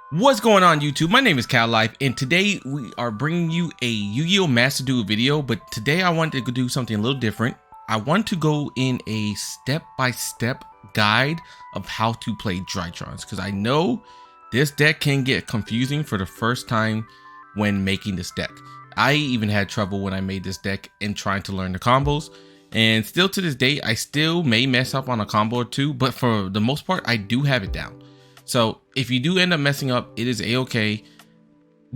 What's going on YouTube? My name is Cal Life, and today we are bringing you a Yu-Gi-Oh! Master Duel video, but today I wanted to do something a little different. I want to go in a step-by-step guide of how to play Drytrons, because I know this deck can get confusing for the first time when making this deck. I even had trouble when I made this deck and trying to learn the combos, and still to this day, I still may mess up on a combo or two, but for the most part, I do have it down. So if you do end up messing up, it is a-okay.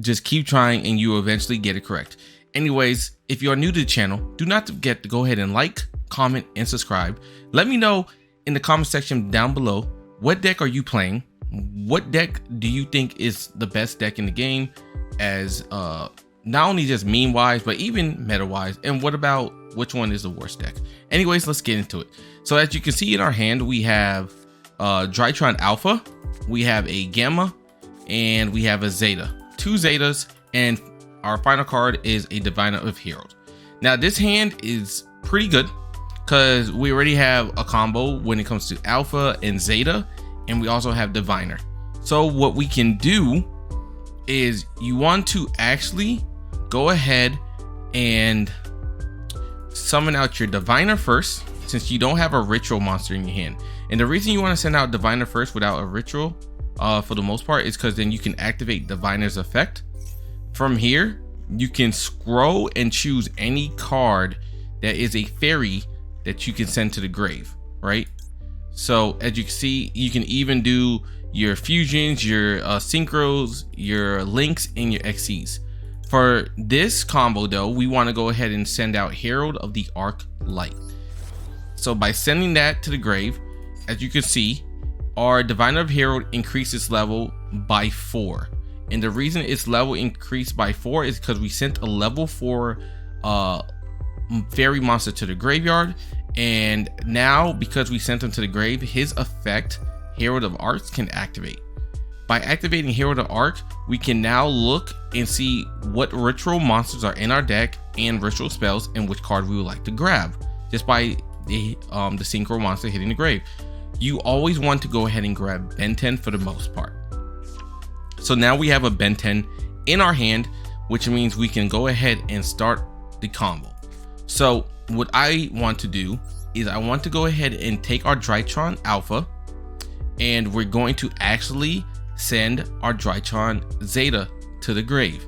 Just keep trying and you will eventually get it correct. Anyways, if you are new to the channel, do not forget to go ahead and like, comment, and subscribe. Let me know in the comment section down below, what deck are you playing? What deck do you think is the best deck in the game, as not only just meme wise, but even meta wise? And what about which one is the worst deck? Anyways, let's get into it. So as you can see in our hand, we have Drytron Alpha, we have a Gamma, and we have a Zeta. Two Zetas, and our final card is a Diviner of Herald. Now this hand is pretty good because we already have a combo when it comes to Alpha and Zeta, and we also have Diviner. So what we can do is you want to actually go ahead and summon out your Diviner first, since you don't have a ritual monster in your hand. And the reason you want to send out Diviner first without a ritual for the most part is because then you can activate Diviner's effect. From here, you can scroll and choose any card that is a fairy that you can send to the grave, right? So as you can see, you can even do your fusions, your synchros, your links, and your XCs. For this combo though, we want to go ahead and send out Herald of the Arc Light. So by sending that to the grave, as you can see, our Diviner of Herald increases level by 4. And the reason its level increased by 4 is because we sent a level 4 fairy monster to the graveyard. And now, because we sent him to the grave, his effect, Herald of Arcs, can activate. By activating Herald of Arc, we can now look and see what ritual monsters are in our deck and ritual spells, and which card we would like to grab, just by the synchro monster hitting the grave. You always want to go ahead and grab Ben 10 for the most part. So now we have a Ben 10 in our hand, which means we can go ahead and start the combo. So what I want to do is I want to go ahead and take our Drytron Alpha, and we're going to actually send our Drytron Zeta to the grave.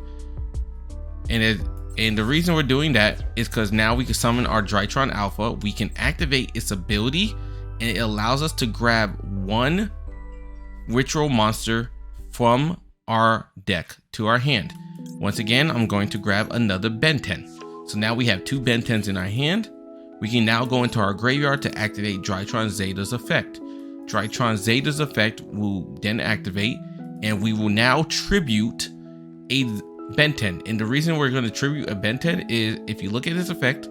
And the reason we're doing that is because now we can summon our Drytron Alpha, we can activate its ability, and it allows us to grab one ritual monster from our deck to our hand. Once again, I'm going to grab another Ben 10. So now we have two Ben 10s in our hand. We can now go into our graveyard to activate Drytron Zeta's effect. Drytron Zeta's effect will then activate, and we will now tribute a Ben 10. And the reason we're going to tribute a Ben 10 is, if you look at his effect,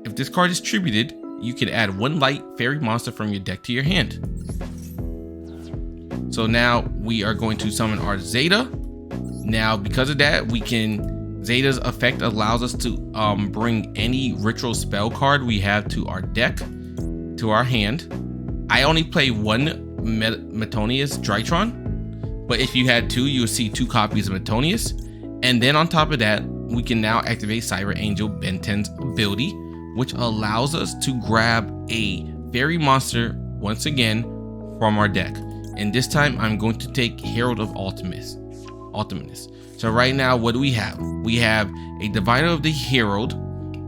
if this card is tributed, you can add one light fairy monster from your deck to your hand. So now we are going to summon our Zeta. Now because of that, Zeta's effect allows us to bring any ritual spell card we have to our deck to our hand. I only play one Metonius Drytron, but if you had two, you would see two copies of Metonius. And then on top of that, we can now activate Cyber Angel Ben 10's ability, which allows us to grab a fairy monster once again from our deck. And this time I'm going to take Herald of Ultimus. So right now, what do we have? We have a Diviner of the Herald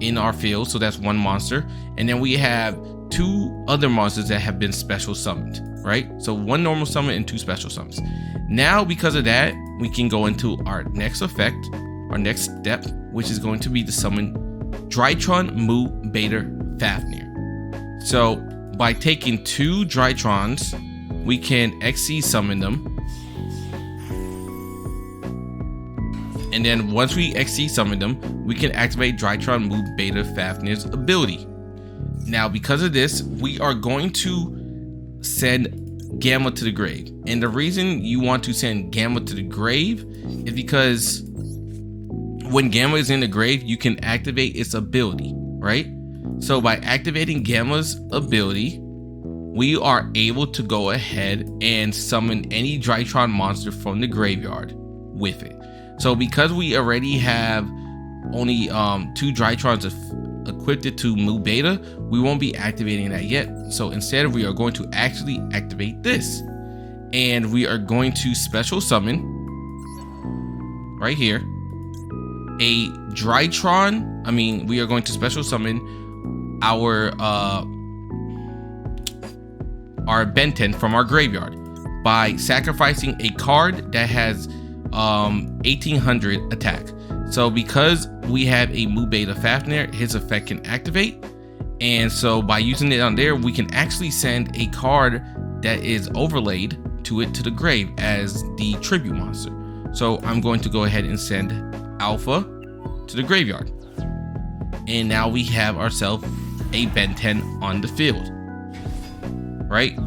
in our field, so that's one monster. And then we have two other monsters that have been special summoned, right? So one normal summon and two special summons. Now, because of that, we can go into our next effect, our next step, which is going to be to summon Drytron Mu Beta Fafnir. So by taking two Drytrons, we can XC summon them. And then once we XC summon them, we can activate Drytron Mu Beta Fafnir's ability. Now because of this, we are going to send Gamma to the grave. And the reason you want to send Gamma to the grave is because when Gamma is in the grave, you can activate its ability, right? So by activating Gamma's ability, we are able to go ahead and summon any Drytron monster from the graveyard with it. So because we already have only 2 Drytrons equipped to Mu Beta, we won't be activating that yet. So instead we are going to actually activate this, and we are going to special summon right here a Drytron. We are going to special summon our Ben 10 from our graveyard by sacrificing a card that has 1800 attack. So because we have a Mu Beta Fafnir, his effect can activate, and so by using it on there, we can actually send a card that is overlaid to it to the grave as the tribute monster. So I'm going to go ahead and send Alpha to the graveyard, and now we have ourselves a Ben 10 on the field, right?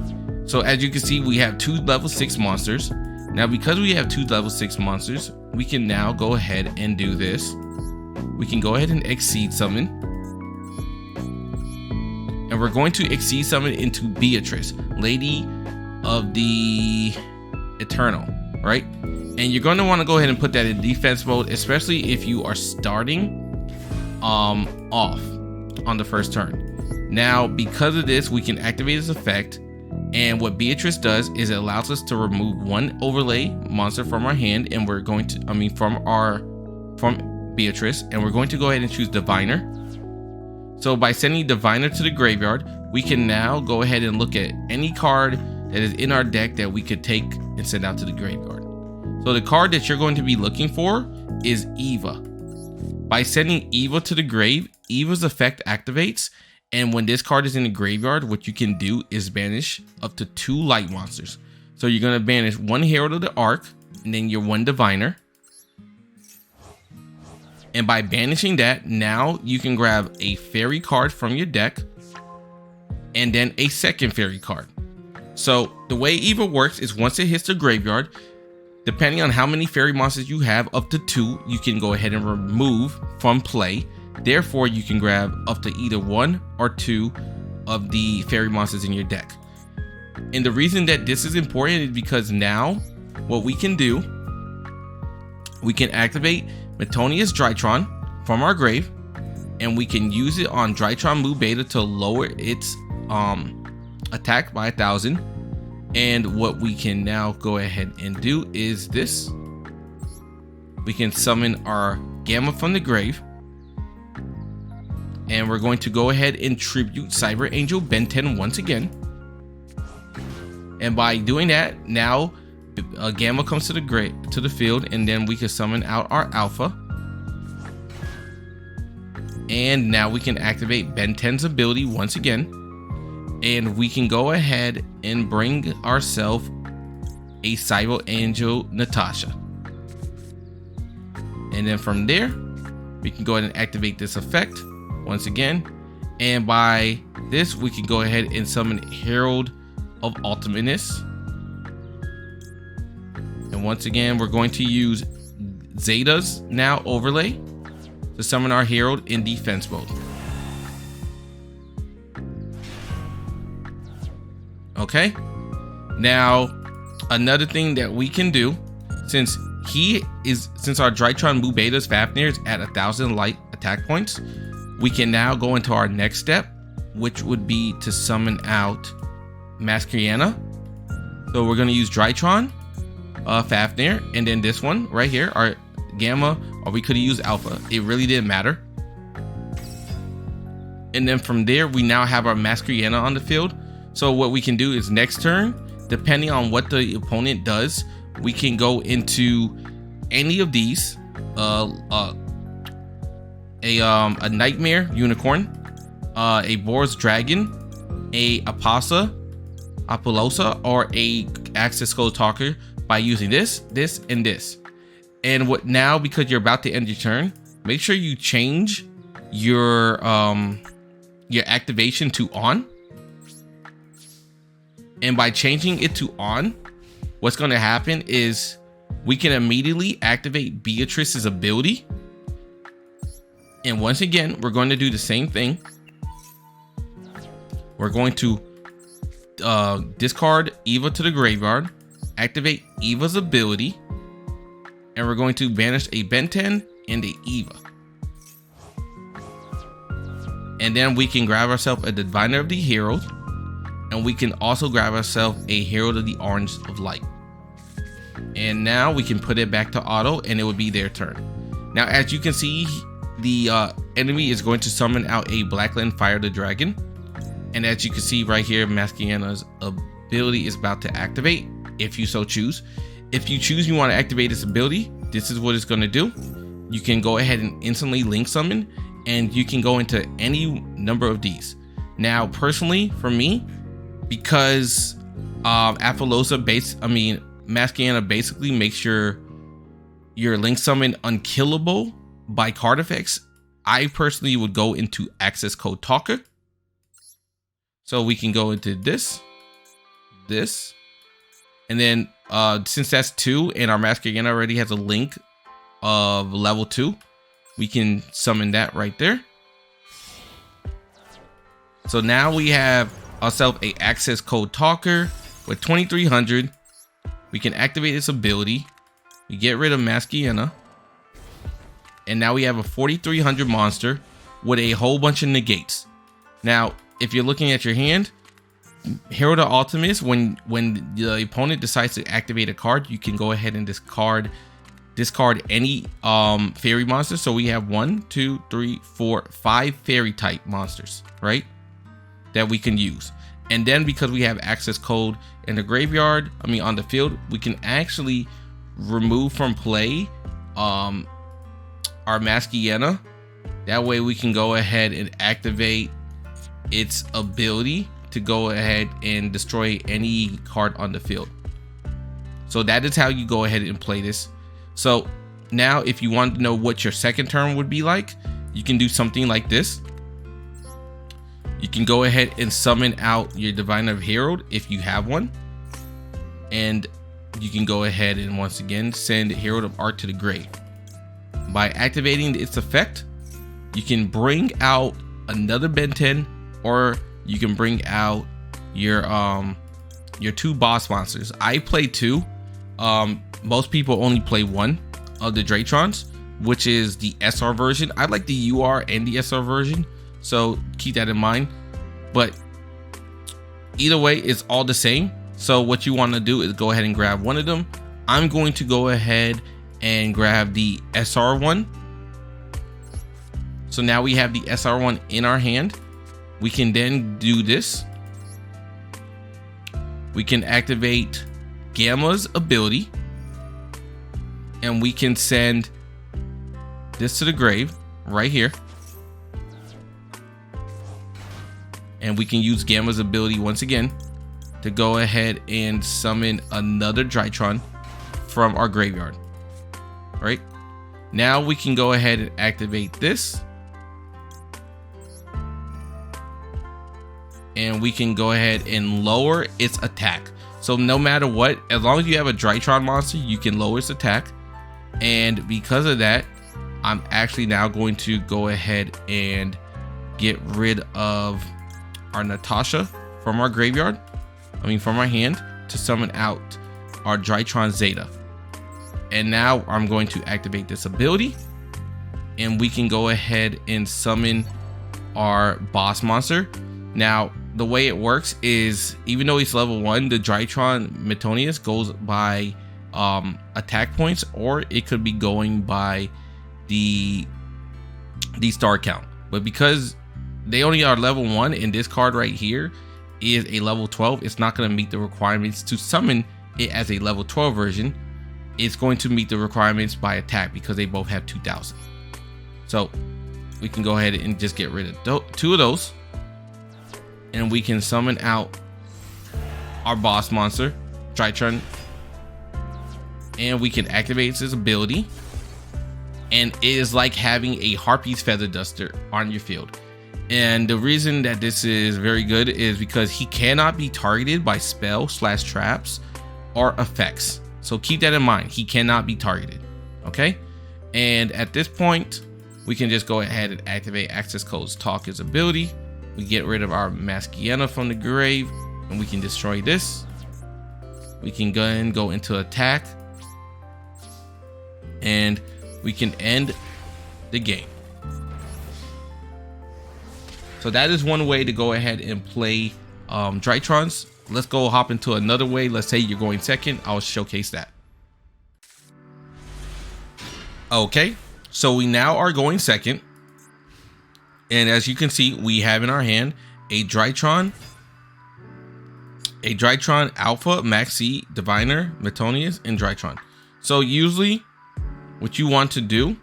So as you can see, we have 2 level 6 monsters. Now because we have 2 level 6 monsters, we can now go ahead and do this. We can go ahead and exceed summon, and we're going to exceed summon into Beatrice, Lady of the Eternal, right? And you're going to want to go ahead and put that in defense mode, especially if you are starting off on the first turn. Now because of this, we can activate this effect, and what Beatrice does is it allows us to remove 1 overlay monster from our hand, and we're going to from Beatrice, and we're going to go ahead and choose Diviner. So by sending Diviner to the graveyard, we can now go ahead and look at any card that is in our deck that we could take and send out to the graveyard. So the card that you're going to be looking for is Eva. By sending Eva to the grave, Eva's effect activates, and when this card is in the graveyard, what you can do is banish up to 2 light monsters. So you're going to banish 1 Herald of the Ark, and then your 1 Diviner. And by banishing that, now you can grab a fairy card from your deck, and then a second fairy card. So the way Eva works is once it hits the graveyard, depending on how many fairy monsters you have, up to 2, you can go ahead and remove from play. Therefore, you can grab up to either 1 or 2 of the fairy monsters in your deck. And the reason that this is important is because now what we can do, we can activate Metonius Drytron from our grave, and we can use it on Drytron Mu Beta to lower its attack by 1000. And what we can now go ahead and do is this. We can summon our Gamma from the grave, and we're going to go ahead and tribute Cyber Angel Ben 10 once again. And by doing that, now Gamma comes to the field, and then we can summon out our Alpha. And now we can activate Ben 10's ability once again, and we can go ahead and bring ourselves a Cyber Angel Natasha. And then from there, we can go ahead and activate this effect once again, and by this we can go ahead and summon Herald of Ultimateness. And once again, we're going to use Zeta's now overlay to summon our Herald in defense mode. Okay, now another thing that we can do, since our Drytron Mu Beta's Fafnir is at 1000 light attack points, we can now go into our next step, which would be to summon out Masqueriana. So we're going to use Drytron Fafnir, and then this one right here, our Gamma, or we could have used Alpha. It really didn't matter. And then from there, we now have our Masqueriana on the field. So what we can do is next turn, depending on what the opponent does, we can go into any of these, a Nightmare Unicorn, a Boar's Dragon, a Apollosa, or a Axis Skull Talker by using this, and this. And what now, because you're about to end your turn, make sure you change your activation to on. And by changing it to on, what's going to happen is we can immediately activate Beatrice's ability. And once again, we're going to do the same thing. We're going to discard Eva to the graveyard, activate Eva's ability, and we're going to banish a Ben 10 and a Eva. And then we can grab ourselves a Diviner of the Heroes, and we can also grab ourselves a Herald of the Orange of Light. And now we can put it back to auto, and it would be their turn. Now, as you can see, the enemy is going to summon out a Blackland Fire the Dragon. And as you can see right here, Maschiana's ability is about to activate, if you so choose. If you choose you want to activate this ability, this is what it's going to do. You can go ahead and instantly link summon, and you can go into any number of these. Now, personally, for me, because Maschiana basically makes your link summon unkillable by card effects, I personally would go into access code Talker. So we can go into this, and then since that's 2 and our Maschiana already has a link of level 2, we can summon that right there. So now we have ourselves a access code Talker with 2300. We can activate this ability. We get rid of Maschiana, and now we have a 4300 monster with a whole bunch of negates. Now, if you're looking at your hand, Herald of Ultimus, when the opponent decides to activate a card, you can go ahead and discard any fairy monster. So we have 1, 2, 3, 4, 5 fairy type monsters, right, that we can use. And then because we have access code in the graveyard, on the field, we can actually remove from play our Maschiana. That way we can go ahead and activate its ability to go ahead and destroy any card on the field. So that is how you go ahead and play this. So now if you want to know what your second turn would be like, you can do something like this. You can go ahead and summon out your Diviner of Herald if you have one, and you can go ahead and once again send Herald of Art to the grave. By activating its effect, you can bring out another Ben 10, or you can bring out your 2 boss monsters. I play 2. Most people only play 1 of the Drytrons, which is the SR version. I like the UR and the SR version, so keep that in mind. But either way, it's all the same. So what you want to do is go ahead and grab one of them. I'm going to go ahead and grab the SR one. So now we have the SR one in our hand. We can then do this. We can activate Gamma's ability, and we can send this to the grave right here. And we can use Gamma's ability once again to go ahead and summon another Drytron from our graveyard. Right now we can go ahead and activate this, and we can go ahead and lower its attack. So no matter what, as long as you have a Drytron monster, you can lower its attack. And because of that, I'm actually now going to go ahead and get rid of our Natasha from our graveyard, from our hand, to summon out our Drytron Zeta. And now I'm going to activate this ability, and we can go ahead and summon our boss monster. Now, the way it works is, even though he's level 1, the Drytron Metonius goes by attack points, or it could be going by the star count. But because they only are level 1, and this card right here is a level 12, it's not going to meet the requirements to summon it as a level 12 version. It's going to meet the requirements by attack because they both have 2000. So we can go ahead and just get rid of 2 of those, and we can summon out our boss monster, Drytron, and we can activate his ability. And it is like having a Harpy's Feather Duster on your field. And the reason that this is very good is because he cannot be targeted by spell/traps or effects. So keep that in mind. He cannot be targeted. Okay. And at this point, we can just go ahead and activate access codes Talker's ability. We get rid of our Maschiana from the grave, and we can destroy this. We can go and go into attack, and we can end the game. So that is one way to go ahead and play Drytrons. Let's go hop into another way. Let's say you're going second. I'll showcase that. Okay, so we now are going second. And as you can see, we have in our hand a Drytron Alpha, Maxi, Diviner, Metonius, and Drytron. So usually what you want to do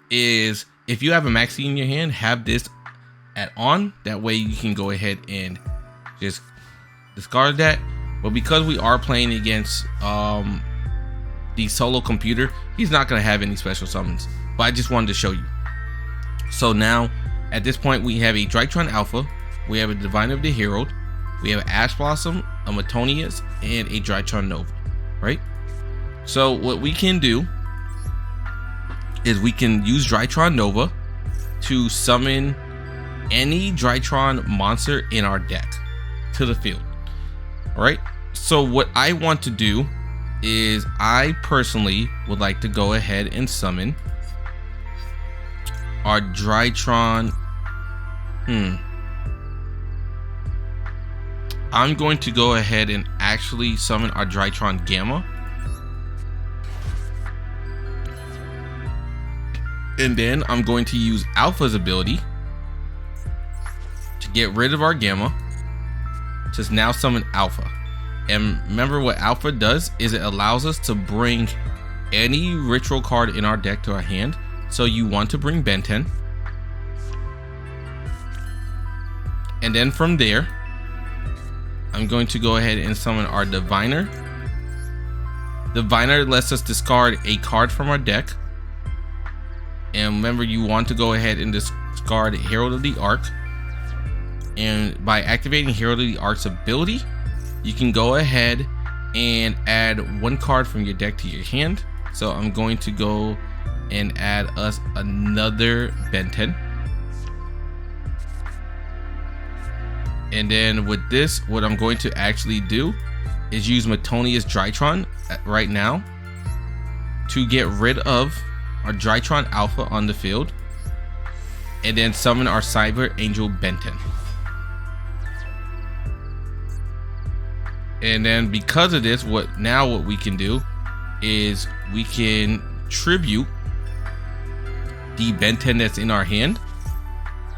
is, if you have a Maxi in your hand, have this at on. That way you can go ahead and just discard that. But because we are playing against the solo computer, he's not going to have any special summons. But I just wanted to show you. So now at this point we have a Drytron Alpha, we have a Diviner of the Herald, we have Ash Blossom, a Metonius, and a Drytron Nova, right? So what we can do is we can use Drytron Nova to summon any Drytron monster in our deck to the field. All right, so what I want to do is, I personally would like to go ahead and summon our Drytron. I'm going to go ahead and actually summon our Drytron Gamma. And then I'm going to use Alpha's ability to get rid of our Gamma, to now summon Alpha. And remember, what Alpha does is it allows us to bring any ritual card in our deck to our hand. So you want to bring Ben 10. And then from there, I'm going to go ahead and summon our Diviner. Diviner lets us discard a card from our deck. And remember, you want to go ahead and discard Herald of the Ark. And by activating Herald of the Ark's ability, you can go ahead and add one card from your deck to your hand. So I'm going to go and add us another Ben 10. And then with this, what I'm going to actually do is use Metonius Drytron right now to get rid of our Drytron Alpha on the field, and then summon our Cyber Angel Ben 10. And then because of this, what we can do is we can tribute the Ben 10 that's in our hand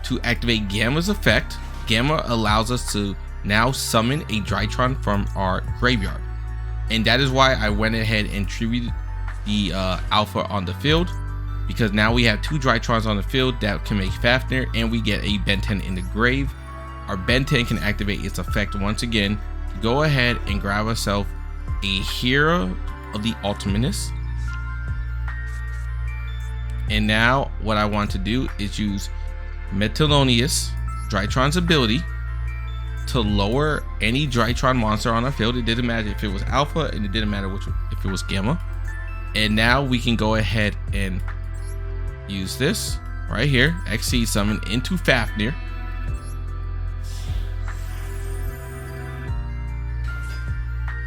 to activate Gamma's effect. Gamma allows us to now summon a Drytron from our graveyard. And that is why I went ahead and tributed the Alpha on the field, because now we have two Drytrons on the field that can make Fafnir, and we get a Ben 10 in the grave. Our Ben 10 can activate its effect once again. Go ahead and grab ourselves a Hero of the Ultimatus. And now what I want to do is use Metonius Drytron's ability to lower any Drytron monster on our field. It didn't matter if it was Alpha, and it didn't matter if it was Gamma. And now we can go ahead and use this right here, XC summon into Fafnir.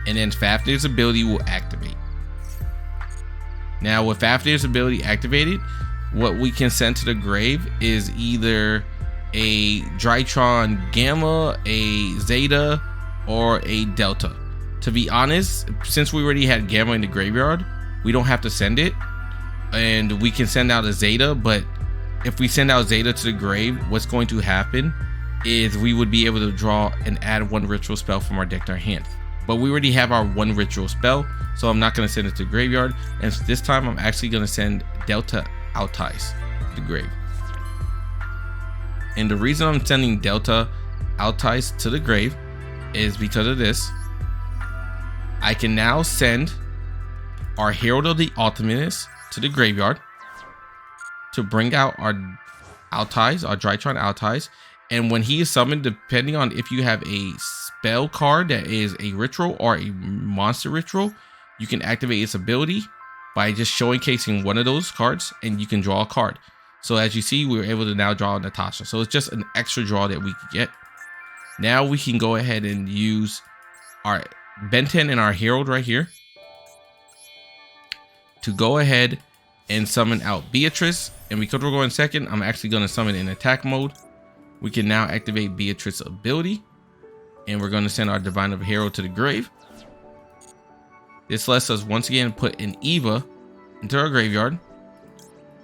And then Fafnir's ability will activate. Now with Fafnir's ability activated, what we can send to the grave is either a Drytron Gamma, a Zeta, or a Delta. To be honest, since we already had Gamma in the graveyard, we don't have to send it, and we can send out a Zeta. But if we send out Zeta to the grave, what's going to happen is we would be able to draw and add one ritual spell from our deck to our hand. But we already have our one ritual spell, so I'm not going to send it to the graveyard. And this time I'm actually going to send Delta Altais to the grave. And the reason I'm sending Delta Altais to the grave is because of this. I can now send our Herald of the Ultimatus to the graveyard to bring out our Altais, our Drytron Altais. And when he is summoned, depending on if you have a spell card that is a ritual or a monster ritual, you can activate its ability by just showcasing one of those cards, and you can draw a card. So as you see, we were able to now draw Natasha. So it's just an extra draw that we could get. Now we can go ahead and use our Ben 10 and our Herald right here to go ahead and summon out Beatrice. And because we're going second, I'm actually going to summon in attack mode. We can now activate Beatrice's ability, and we're going to send our Divine of Herald to the grave. This lets us once again put an Eva into our graveyard.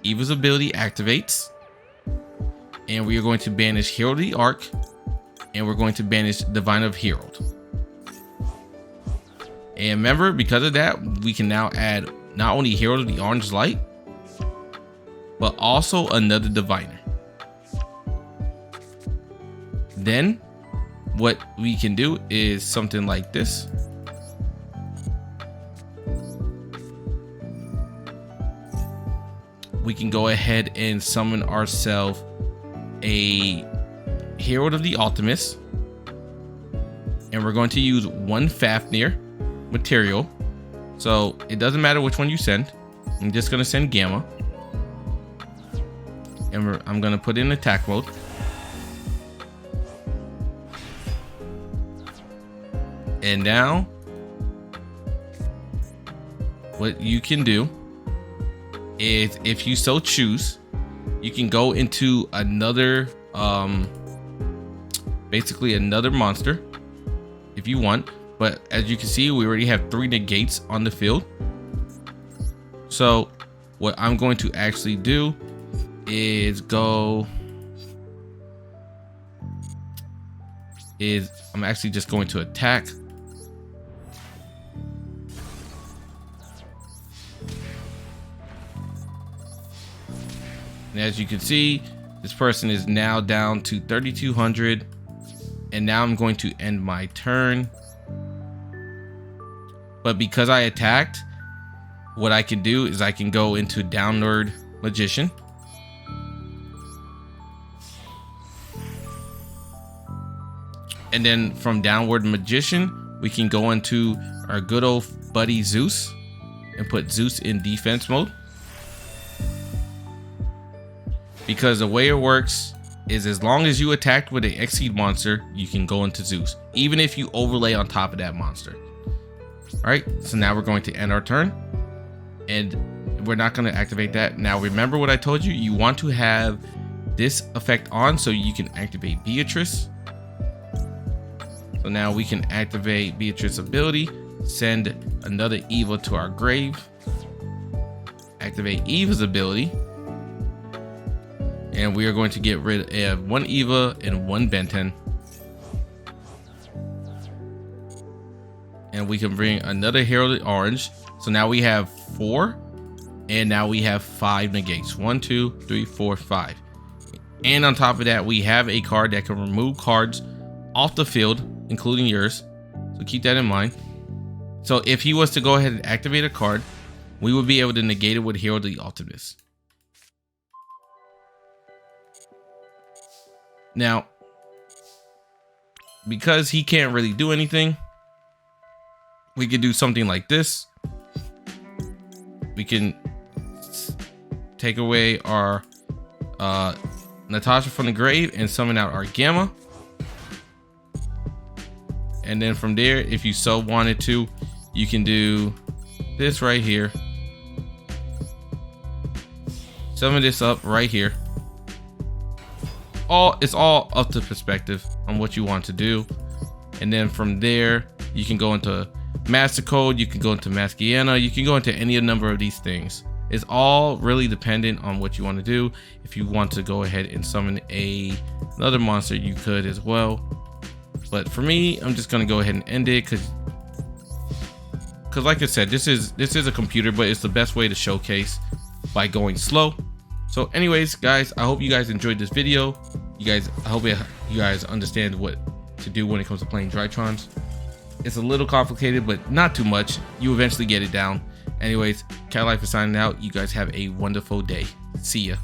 Eva's ability activates, and we are going to banish Herald of the Arc, and we're going to banish Divine of Herald. And remember, because of that, we can now add not only Herald of the Orange Light, but also another Diviner. Then what we can do is something like this. We can go ahead and summon ourselves a Herald of the Ultimus, and we're going to use one Fafnir material. So it doesn't matter which one you send. I'm just going to send Gamma, and I'm going to put in attack mode. And now what you can do is, if you so choose, you can go into another basically another monster if you want. But as you can see, we already have 3 negates on the field. So what I'm going to actually do is I'm actually just going to attack. And as you can see, this person is now down to 3,200. And now I'm going to end my turn. But because I attacked, what I can do is I can go into Downward Magician. And then from Downward Magician, we can go into our good old buddy Zeus and put Zeus in defense mode. Because the way it works is, as long as you attacked with an Exceed monster, you can go into Zeus, even if you overlay on top of that monster. All right, so now we're going to end our turn, and we're not going to activate that. Now remember what I told you, you want to have this effect on so you can activate Beatrice. So now we can activate Beatrice's ability, send another Eva to our grave, activate Eva's ability, and we are going to get rid of 1 Eva and 1 Ben 10. And we can bring another Herald Orange. So now we have 4, and now we have 5 negates. 1, 2, 3, 4, 5. And on top of that, we have a card that can remove cards off the field, including yours. So keep that in mind. So if he was to go ahead and activate a card, we would be able to negate it with Herald of the Ultimus. Now, because he can't really do anything, we could do something like this. We can take away our Natasha from the grave and summon out our Gamma. And then from there, if you so wanted to, you can do this right here. Summon this up right here. It's all up to perspective on what you want to do. And then from there, you can go into Master Code, you can go into Maschiana, you can go into any number of these things. It's all really dependent on what you want to do. If you want to go ahead and summon another monster, you could as well. But for me, I'm just gonna go ahead and end it because like I said, this is a computer, but it's the best way to showcase by going slow. So anyways, guys, I hope you guys enjoyed this video. I hope you guys understand what to do when it comes to playing Drytrons. It's a little complicated, but not too much. You eventually get it down. Anyways, Cat Life is signing out. You guys have a wonderful day. See ya.